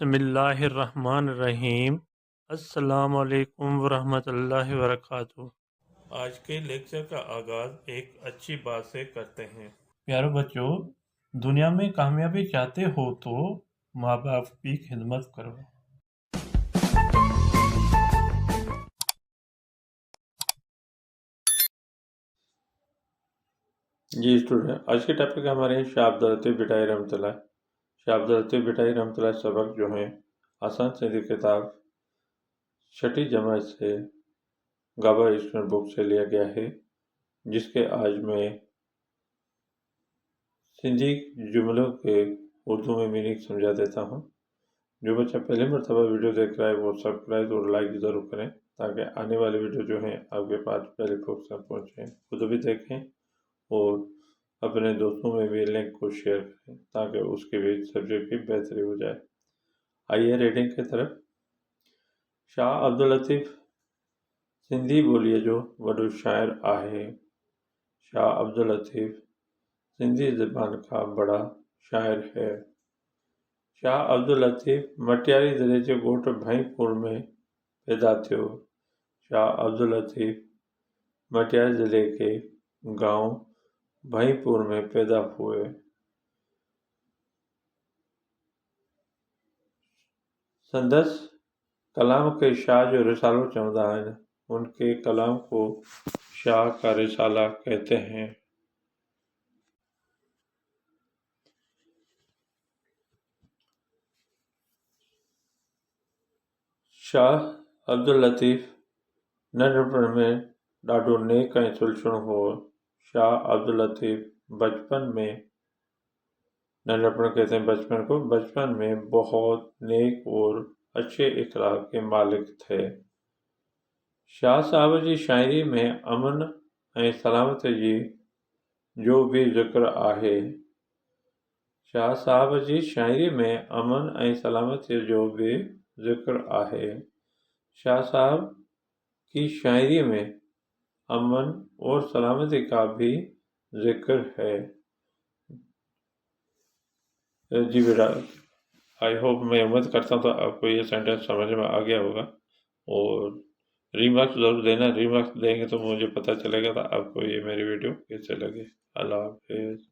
بسم اللہ الرحمن الرحیم۔ السلام علیکم ورحمۃ اللہ وبرکاتہ۔ آج کے لیکچر کا آغاز ایک اچھی بات سے کرتے ہیں۔ پیارے بچوں، دنیا میں کامیابی چاہتے ہو تو ماں باپ کی خدمت کرو۔ جی اسٹوڈنٹ، آج کے ٹاپک ہمارے ہیں شاہ عبداللطیف بھٹائی رحمۃ اللہ۔ شاہ عبداللطیف بھٹائی رحمۃ اللہ سبق جو ہیں آسان سندھی کتاب چھٹی جماعت سے گابا اسٹوڈنٹ بک سے لیا گیا ہے، جس کے آج میں سندھی جملوں کے اردو میں میننگ سمجھا دیتا ہوں۔ جو بچہ پہلی مرتبہ ویڈیو دیکھ رہا ہے وہ سبسکرائب اور لائک ضرور کریں تاکہ آنے والی ویڈیو جو ہیں آپ کے پاس پہلے فوکس پہنچیں۔ خود بھی دیکھیں اور اپنے دوستوں میں بھی لنک کو شیئر کریں تاکہ اس کے بھی سبجیکٹ کی بہتری ہو جائے۔ آئیے ریڈنگ کی طرف۔ شاہ عبداللطیف سندھی ॿोलीअ जो वॾो शाइर आहे। शाह अब्दुल-लतीफ़ सिंधी ज़बान का बड़ा शाइर है। शाह अब्दुल-लतीफ़ मटियारी ज़िले जे ॻोठ भाईपुर में पैदा थियो। शाह अब्दुल-लतीफ़ मटियारी ज़िले के गांव भाईपुर में पैदा हुए। संदस कलाम के शाह जो रिसालो चवंदा आहिनि। उनके कलाम को शाह का रिसाला कहते हैं। शाह अब्दुल-लतीफ़ नंढपण में ॾाढो नेक ऐं सुलझण हो। शाह अब्दुल-लतीफ़ बचपन में, नंढपण कहते हैं बचपन को, बचपन में बहुत नेक और अच्छे इखलाक के मालिक थे। शाह साहब जी शाइरी में अमन ऐं सलामती जी जो भी ज़िक्र आहे। शाह साहब जी शाइरी में अमन ऐं सलामती जो भी ज़िक्र आहे। शाह साहब की शायरी में अमन और सलामती का भी जिक्र है। जी बेटा, आई होप, मैं उम्मीद करता हूँ तो आपको ये सेंटेंस समझ में आ गया होगा और रीमार्क्स ज़रूर देना। रीमार्क्स देंगे तो मुझे पता चलेगा तो आपको ये मेरी वीडियो कैसे लगे। अल्लाह हाफ़िज़।